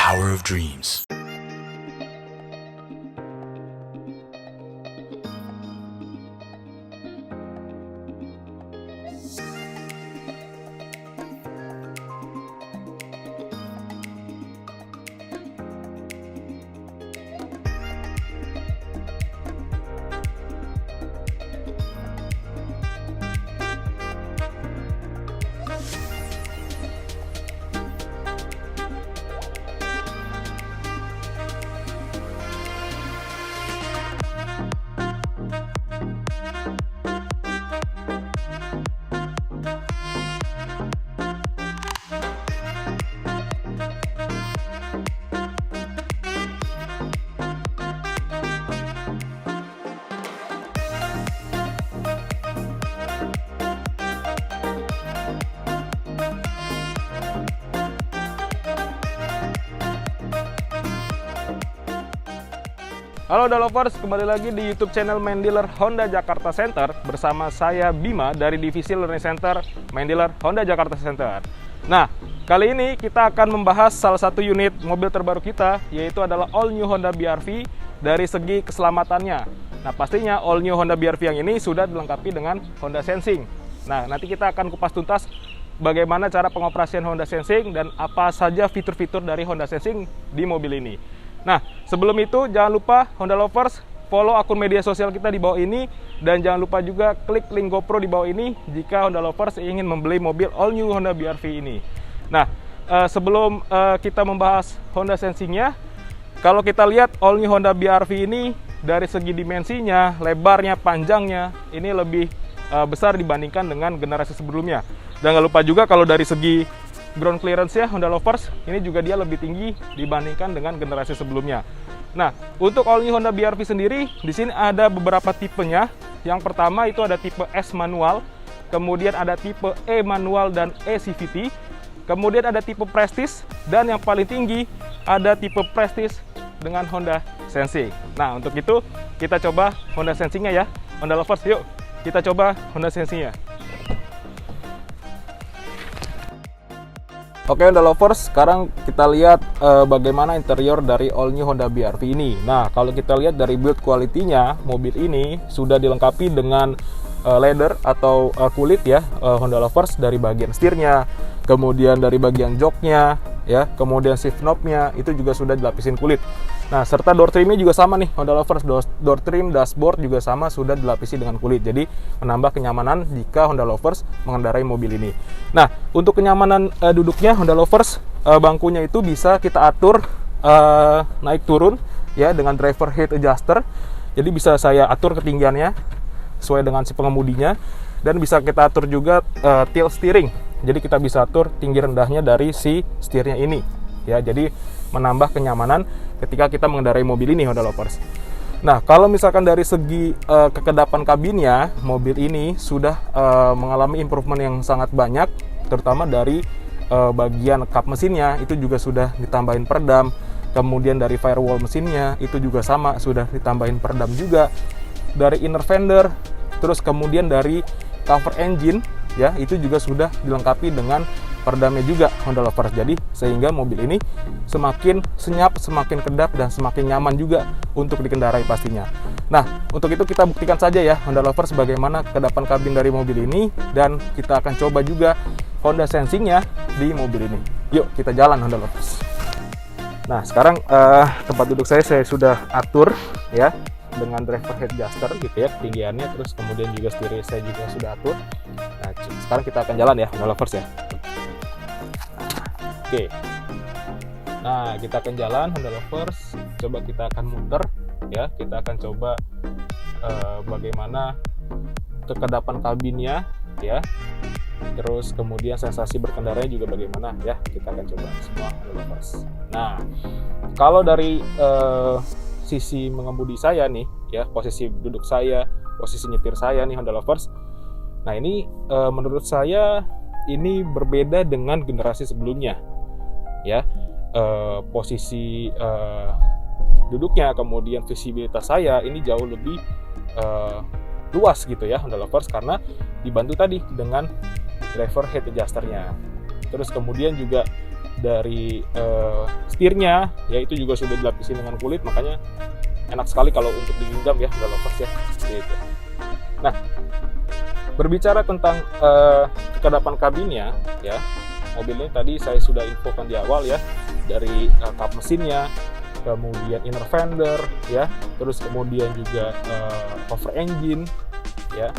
power of dreams. Halo Honda Lovers, kembali lagi di YouTube channel Main Dealer Honda Jakarta Center bersama saya Bima dari divisi Learning Center Main Dealer Honda Jakarta Center. Nah, kali ini kita akan membahas salah satu unit mobil terbaru kita, yaitu adalah All New Honda BR-V dari segi keselamatannya. Nah, pastinya All New Honda BR-V yang ini sudah dilengkapi dengan Honda Sensing. Nah, nanti kita akan kupas tuntas bagaimana cara pengoperasian Honda Sensing dan apa saja fitur-fitur dari Honda Sensing di mobil ini. Nah, sebelum itu jangan lupa Honda Lovers follow akun media sosial kita di bawah ini, dan jangan lupa juga klik link GoPro di bawah ini jika Honda Lovers ingin membeli mobil All New Honda BR-V ini. Nah, sebelum kita membahas Honda Sensing-nya, kalau kita lihat All New Honda BR-V ini dari segi dimensinya, lebarnya, panjangnya ini lebih besar dibandingkan dengan generasi sebelumnya. Dan jangan lupa juga kalau dari segi ground clearance ya, Honda Lovers ini juga dia lebih tinggi dibandingkan dengan generasi sebelumnya. Nah, untuk All New Honda BR-V sendiri di sini ada beberapa tipenya. Yang pertama itu ada tipe S manual, kemudian ada tipe E manual dan E CVT, kemudian ada tipe Prestige, dan yang paling tinggi ada tipe Prestige dengan Honda Sensing. Nah, untuk itu kita coba Honda Sensing-nya ya. Honda Lovers, yuk kita coba Honda Sensing-nya. Oke Honda Lovers, sekarang kita lihat bagaimana interior dari All New Honda BR-V ini. Nah, kalau kita lihat dari build quality-nya, mobil ini sudah dilengkapi dengan leather atau kulit ya, Honda Lovers, dari bagian setirnya, kemudian dari bagian joknya, ya, kemudian shift knob-nya itu juga sudah dilapisin kulit. Nah, serta door trim-nya juga sama nih, Honda Lovers, door trim, dashboard juga sama sudah dilapisi dengan kulit. Jadi menambah kenyamanan jika Honda Lovers mengendarai mobil ini. Nah, untuk kenyamanan duduknya Honda Lovers, bangkunya itu bisa kita atur naik turun ya dengan driver height adjuster. Jadi bisa saya atur ketinggiannya sesuai dengan si pengemudinya, dan bisa kita atur juga tilt steering. Jadi kita bisa atur tinggi rendahnya dari si setirnya ini ya. Jadi menambah kenyamanan ketika kita mengendarai mobil ini, Honda Lovers. Nah, kalau misalkan dari segi kekedapan kabinnya, mobil ini sudah mengalami improvement yang sangat banyak, terutama dari bagian kap mesinnya itu juga sudah ditambahin peredam. Kemudian dari firewall mesinnya itu juga sama, sudah ditambahin peredam juga. Dari inner fender, terus kemudian dari cover engine ya, itu juga sudah dilengkapi dengan peredamnya juga, Honda Lovers. Jadi sehingga mobil ini semakin senyap, semakin kedap, dan semakin nyaman juga untuk dikendarai pastinya. Nah, untuk itu kita buktikan saja ya Honda Lovers bagaimana kekedapan kabin dari mobil ini, dan kita akan coba juga Honda Sensing-nya di mobil ini. Yuk kita jalan Honda Lovers. Nah, sekarang tempat duduk saya sudah atur ya dengan driver head adjuster gitu ya, ketinggiannya, terus kemudian juga setir saya juga sudah atur. Nah, sekarang kita akan jalan ya Honda Lovers ya. Oke. Nah, kita akan jalan Honda Lovers. Coba kita akan muter ya. Kita akan coba bagaimana kekedapan kabinnya ya. Terus kemudian sensasi berkendaranya juga bagaimana ya. Kita akan coba semua Honda Lovers. Nah, kalau dari sisi mengemudi saya nih ya, posisi duduk saya, posisi nyetir saya nih Honda Lovers. Nah, ini menurut saya ini berbeda dengan generasi sebelumnya ya. Posisi duduknya, kemudian visibilitas saya ini jauh lebih luas gitu ya Honda Lovers, karena dibantu tadi dengan driver head adjusternya. Terus kemudian juga dari setirnya ya itu juga sudah dilapisi dengan kulit, makanya enak sekali kalau untuk digenggam ya Honda Lovers ya, seperti itu. Nah, berbicara tentang kekedapan kabinnya ya, mobil ini tadi saya sudah infokan di awal ya, dari kap mesinnya, kemudian inner fender ya, terus kemudian juga cover engine ya,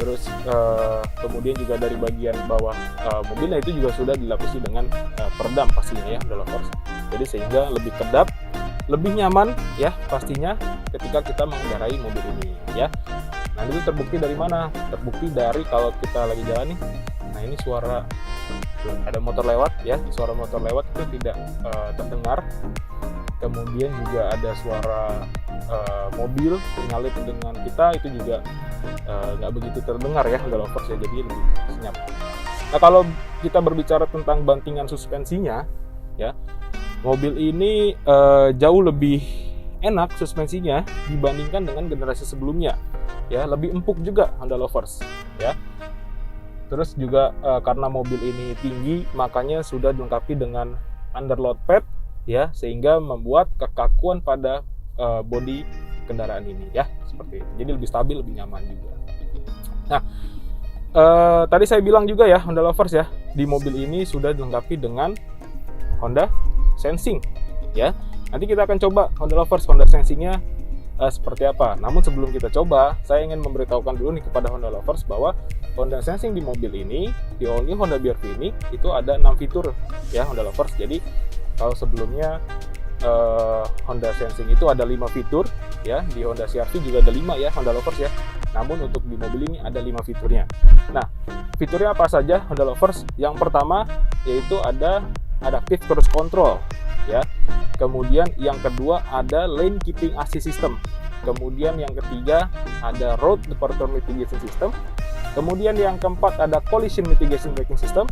terus kemudian juga dari bagian bawah mobilnya itu juga sudah dilapisi dengan peredam pastinya ya Honda Lovers. Jadi sehingga lebih kedap, lebih nyaman ya pastinya ketika kita mengendarai mobil ini ya. Nah, itu terbukti dari mana? Terbukti dari kalau kita lagi jalan nih. Nah, ini suara ada motor lewat ya, suara motor lewat itu tidak terdengar. Kemudian juga ada suara mobil menyalip dengan kita, itu juga nggak begitu terdengar ya Honda Lovers ya, jadi lebih senyap. Nah, kalau kita berbicara tentang bantingan suspensinya ya, mobil ini jauh lebih enak suspensinya dibandingkan dengan generasi sebelumnya ya, lebih empuk juga Honda Lovers ya. Terus juga karena mobil ini tinggi, makanya sudah dilengkapi dengan underload pad ya, sehingga membuat kekakuan pada bodi kendaraan ini ya, seperti itu. Jadi lebih stabil, lebih nyaman juga. Nah, tadi saya bilang juga ya Honda Lovers ya, di mobil ini sudah dilengkapi dengan Honda Sensing ya. Nanti kita akan coba Honda Lovers, Honda Sensingnya seperti apa. Namun sebelum kita coba, saya ingin memberitahukan dulu nih kepada Honda Lovers bahwa Honda Sensing di mobil ini, di all new Honda BR-V ini, itu ada 6 fitur ya Honda Lovers. Jadi kalau sebelumnya Honda Sensing itu ada 5 fitur ya, di Honda CR-V juga ada 5 ya Honda Lovers ya. Namun untuk di mobil ini ada 5 fiturnya. Nah, fiturnya apa saja Honda Lovers? Yang pertama yaitu ada Adaptive Cruise Control ya. Kemudian yang kedua ada Lane Keeping Assist System. Kemudian yang ketiga ada Road Departure Mitigation System. Kemudian yang keempat ada Collision Mitigation Braking System.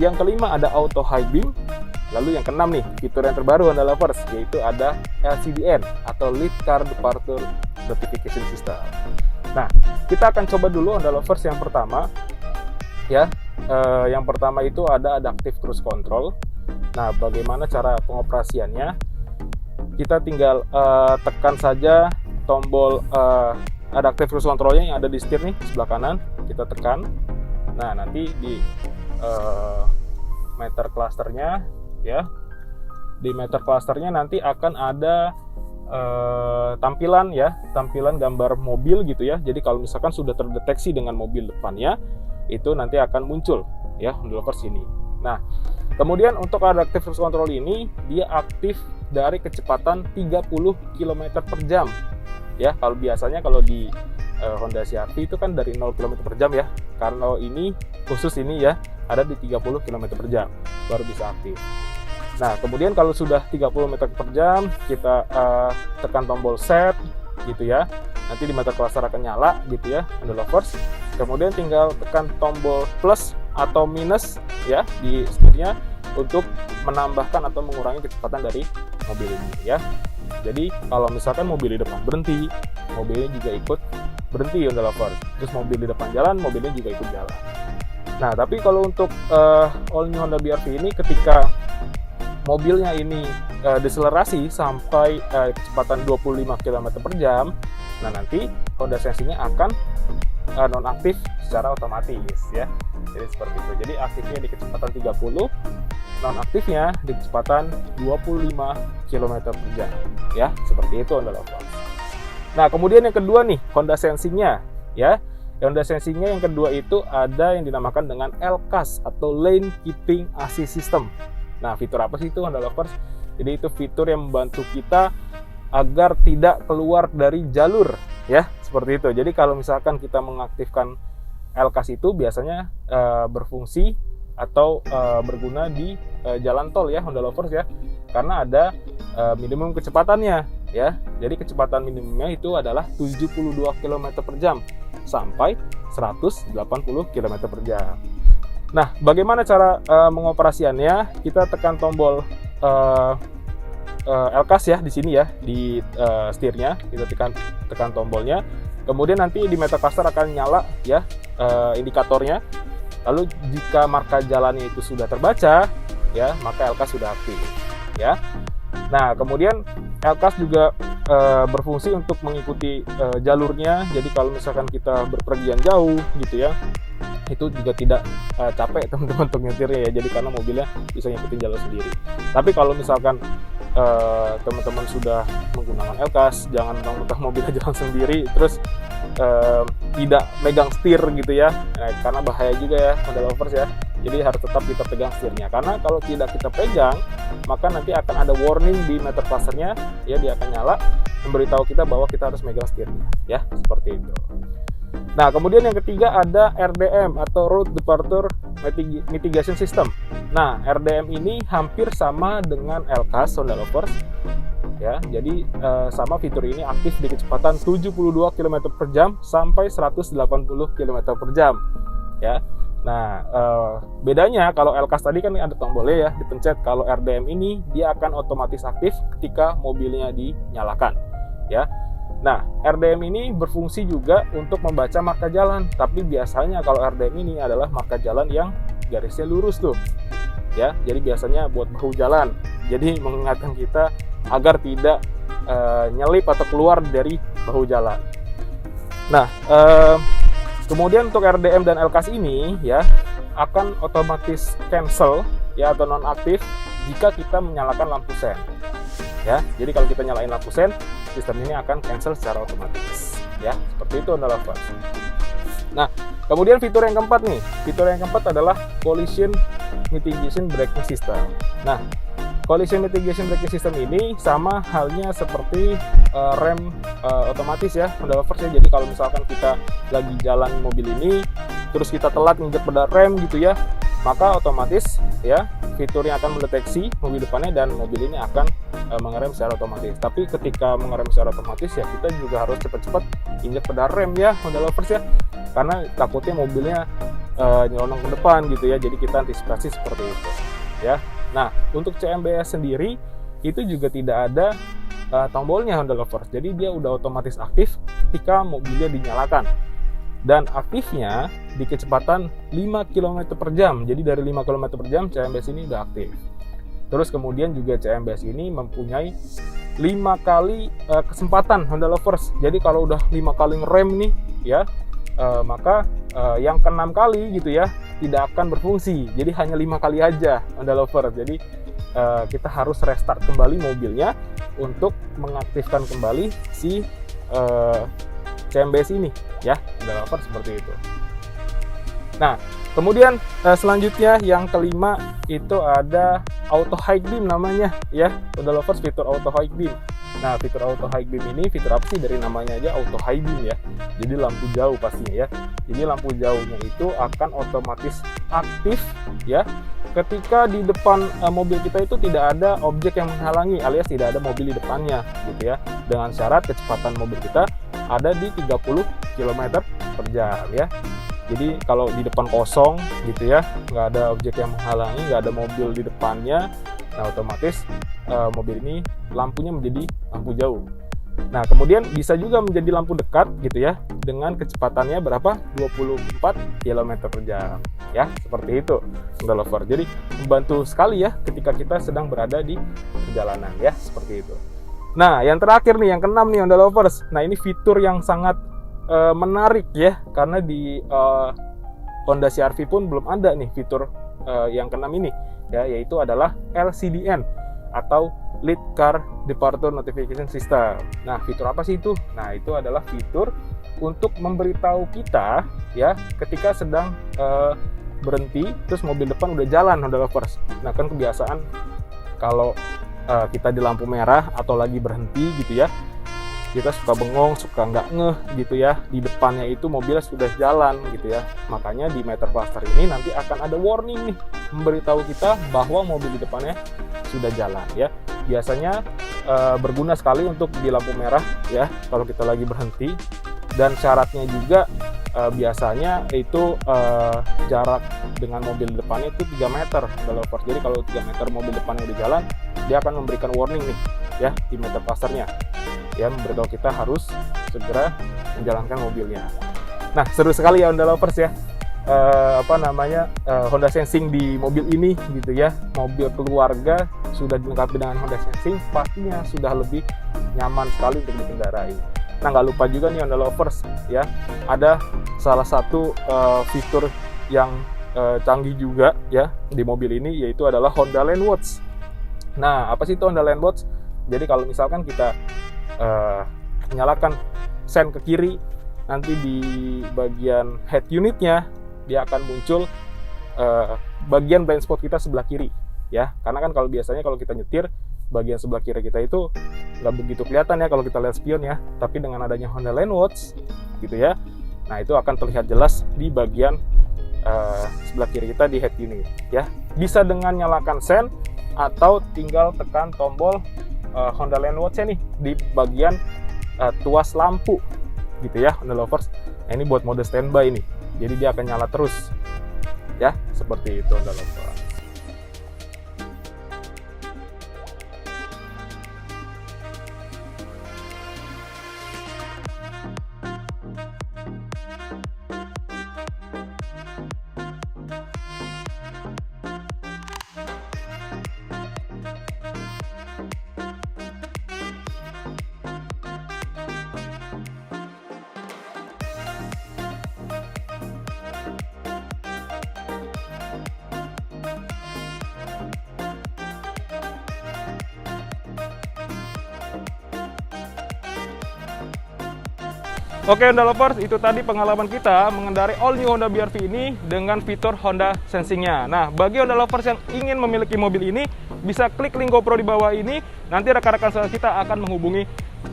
Yang kelima ada Auto High Beam. Lalu yang keenam nih, fitur yang terbaru Honda Lovers, yaitu ada LCDN atau Lead Car Departure Notification System. Nah, kita akan coba dulu Honda Lovers yang pertama ya. Yang pertama itu ada Adaptive Cruise Control. Nah, bagaimana cara pengoperasiannya? Kita tinggal tekan saja tombol Adaptive Cruise Control-nya yang ada di setir nih, sebelah kanan. Kita tekan. Nah, nanti di meter clusternya ya, di meter clusternya nanti akan ada tampilan ya, tampilan gambar mobil gitu ya. Jadi kalau misalkan sudah terdeteksi dengan mobil depannya, itu nanti akan muncul ya Honda Lovers ini. Nah, kemudian untuk Adaptive Cruise Control ini dia aktif dari kecepatan 30 km per jam ya. Kalau biasanya kalau di Honda CR-V itu kan dari 0 km per jam ya. Karena ini khusus ini ya ada di 30 km per jam baru bisa aktif. Nah, kemudian kalau sudah 30 km per jam kita tekan tombol set gitu ya. Nanti di meter cluster akan nyala gitu ya Honda Lovers. Kemudian tinggal tekan tombol plus atau minus ya di setirnya untuk menambahkan atau mengurangi kecepatan dari mobil ini ya. Jadi kalau misalkan mobil di depan berhenti, mobilnya juga ikut berhenti Honda Lovers. Terus mobil di depan jalan, mobilnya juga ikut jalan. Nah, tapi kalau untuk all new Honda BR-V ini, ketika mobilnya ini deselerasi sampai kecepatan 25 km per jam, nah nanti Honda Sensing-nya akan nonaktif secara otomatis ya. Jadi seperti itu. Jadi aktifnya di kecepatan 30, nonaktifnya di kecepatan 25 km per jam ya. Seperti itu Honda Lovers. Nah, kemudian yang kedua nih, Honda Sensing-nya ya. Honda Sensing-nya yang kedua itu ada yang dinamakan dengan LCAS atau Lane Keeping Assist System. Nah, fitur apa sih itu Honda Lovers? Jadi itu fitur yang membantu kita agar tidak keluar dari jalur ya, seperti itu. Jadi kalau misalkan kita mengaktifkan LCAS itu biasanya berfungsi atau berguna di jalan tol ya Honda Lovers ya, karena ada minimum kecepatannya ya. Jadi kecepatan minimumnya itu adalah 72 km per jam sampai 180 km per jam. Nah, bagaimana cara mengoperasiannya? Kita tekan tombol LCAS ya di sini ya, di setirnya kita tekan tombolnya. Kemudian nanti di meter cluster akan nyala ya indikatornya. Lalu jika marka jalannya itu sudah terbaca, ya, maka LCAS sudah aktif ya. Nah, kemudian LCAS juga berfungsi untuk mengikuti jalurnya. Jadi kalau misalkan kita berpergian jauh gitu ya, itu juga tidak capek teman-teman untuk nyetirnya ya, jadi karena mobilnya bisa ngikutin jalur sendiri. Tapi kalau misalkan teman-teman sudah menggunakan LCAS, jangan mentang-mentang mobilnya jalan sendiri terus tidak megang setir gitu ya, karena bahaya juga ya Honda Lovers ya. Jadi harus tetap kita pegang setirnya, karena kalau tidak kita pegang maka nanti akan ada warning di meter clusternya ya, dia akan nyala memberitahu kita bahwa kita harus megang setirnya ya, seperti itu. Nah, kemudian yang ketiga ada RDM atau Road Departure Mitigation System. Nah, RDM ini hampir sama dengan LCAS Honda Lovers ya. Jadi sama fitur ini aktif di kecepatan 72 km per jam sampai 180 km per jam ya. Nah, bedanya kalau LCAS tadi kan ada tombolnya ya, dipencet. Kalau RDM ini dia akan otomatis aktif ketika mobilnya dinyalakan ya. Nah, RDM ini berfungsi juga untuk membaca marka jalan, tapi biasanya kalau RDM ini adalah marka jalan yang garisnya lurus tuh ya. Jadi biasanya buat bahu jalan, jadi mengingatkan kita agar tidak nyelip atau keluar dari bahu jalan. Nah, kemudian untuk RDM dan LCAS ini ya akan otomatis cancel ya atau nonaktif jika kita menyalakan lampu sen ya. Jadi kalau kita nyalain lampu sen, sistem ini akan cancel secara otomatis ya, seperti itu Honda Lovers. Nah, kemudian fitur yang keempat nih, fitur yang keempat adalah Collision Mitigation Braking System. Nah, Collision Mitigation Braking System ini sama halnya seperti rem otomatis ya Honda Lovers ya. Jadi kalau misalkan kita lagi jalan mobil ini terus kita telat nginjek pedal rem gitu ya, maka otomatis ya fiturnya akan mendeteksi mobil depannya dan mobil ini akan mengerem secara otomatis. Tapi ketika mengerem secara otomatis ya kita juga harus cepat-cepat injek pedal rem ya Honda Lovers ya, karena takutnya mobilnya nyelonong ke depan gitu ya. Jadi kita antisipasi seperti itu ya. Nah, untuk CMBS sendiri itu juga tidak ada tombolnya Honda Lovers. Jadi dia udah otomatis aktif ketika mobilnya dinyalakan. Dan aktifnya di kecepatan 5 km per jam. Jadi dari 5 km per jam CMBS ini udah aktif. Terus kemudian juga CMBS ini mempunyai 5 kali kesempatan Honda Lovers. Jadi kalau udah 5 kali ngerem nih ya, maka yang ke-6 kali gitu ya tidak akan berfungsi. Jadi hanya 5 kali aja Honda Lovers. Jadi kita harus restart kembali mobilnya untuk mengaktifkan kembali si CMBS ini ya Honda Lovers, seperti itu. Nah, kemudian selanjutnya yang kelima itu ada Auto High Beam namanya ya Honda Lovers, fitur Auto High Beam. Nah, fitur Auto High Beam ini fitur apa sih? Dari namanya aja Auto High Beam ya. Jadi lampu jauh pastinya ya. Jadi lampu jauhnya itu akan otomatis aktif ya ketika di depan mobil kita itu tidak ada objek yang menghalangi, alias tidak ada mobil di depannya gitu ya. Dengan syarat kecepatan mobil kita ada di 30 km per jam ya. Jadi kalau di depan kosong gitu ya, nggak ada objek yang menghalangi, nggak ada mobil di depannya, nah otomatis mobil ini lampunya menjadi lampu jauh. Nah, kemudian bisa juga menjadi lampu dekat gitu ya, dengan kecepatannya berapa? 24 km per jam ya, seperti itu Honda Lovers. Jadi membantu sekali ya ketika kita sedang berada di perjalanan ya, seperti itu. Nah, yang terakhir nih, yang keenam nih Honda Lovers. Nah, ini fitur yang sangat menarik ya, karena di Honda CR-V pun belum ada nih fitur yang keenam ini ya, yaitu adalah LCDN atau Lead Car Departure Notification System. Nah, fitur apa sih itu? Nah, itu adalah fitur untuk memberitahu kita ya ketika sedang berhenti terus mobil depan udah jalan Honda Lovers. Nah, kan kebiasaan kalau kita di lampu merah atau lagi berhenti gitu ya, kita suka bengong, suka nggak ngeh gitu ya, di depannya itu mobilnya sudah jalan gitu ya. Makanya di meter cluster ini nanti akan ada warning nih, memberitahu kita bahwa mobil di depannya sudah jalan ya. Biasanya berguna sekali untuk di lampu merah ya, kalau kita lagi berhenti. Dan syaratnya juga biasanya itu jarak dengan mobil depannya itu 3 meter. Jadi kalau 3 meter mobil depannya udah jalan, dia akan memberikan warning nih ya di meter clusternya ya, memberitahu kita harus segera menjalankan mobilnya. Nah, seru sekali ya Honda Lovers ya. Honda Sensing di mobil ini gitu ya. Mobil keluarga sudah dilengkapi dengan Honda Sensing, pastinya sudah lebih nyaman sekali untuk dikendarai. Nah, nggak lupa juga nih Honda Lovers ya, ada salah satu fitur yang canggih juga ya di mobil ini, yaitu adalah Honda Lane Watch. Nah, apa sih itu Honda Lane Watch? Jadi kalau misalkan kita nyalakan sen ke kiri, nanti di bagian head unitnya dia akan muncul bagian blind spot kita sebelah kiri ya. Karena kan kalau biasanya kalau kita nyetir, bagian sebelah kiri kita itu nggak begitu kelihatan ya kalau kita lihat spion ya. Tapi dengan adanya Honda Lane Watch gitu ya, nah itu akan terlihat jelas di bagian sebelah kiri kita di head unit ya. Bisa dengan nyalakan sen atau tinggal tekan tombol Honda Lane Watch-nya nih di bagian tuas lampu gitu ya, Honda Lovers. Nah, ini buat mode standby nih, jadi dia akan nyala terus ya, seperti itu Honda Lovers. Oke Honda Lovers, itu tadi pengalaman kita mengendarai all new Honda BR-V ini dengan fitur Honda Sensing-nya. Nah, bagi Honda Lovers yang ingin memiliki mobil ini, bisa klik link GoPro di bawah ini, nanti rekan-rekan sales kita akan menghubungi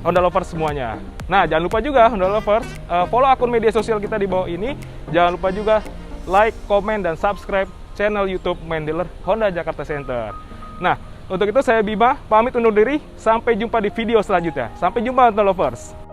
Honda Lovers semuanya. Nah, jangan lupa juga Honda Lovers, follow akun media sosial kita di bawah ini. Jangan lupa juga like, komen, dan subscribe channel YouTube Main Dealer Honda Jakarta Center. Nah, untuk itu saya Bima, pamit undur diri. Sampai jumpa di video selanjutnya. Sampai jumpa Honda Lovers.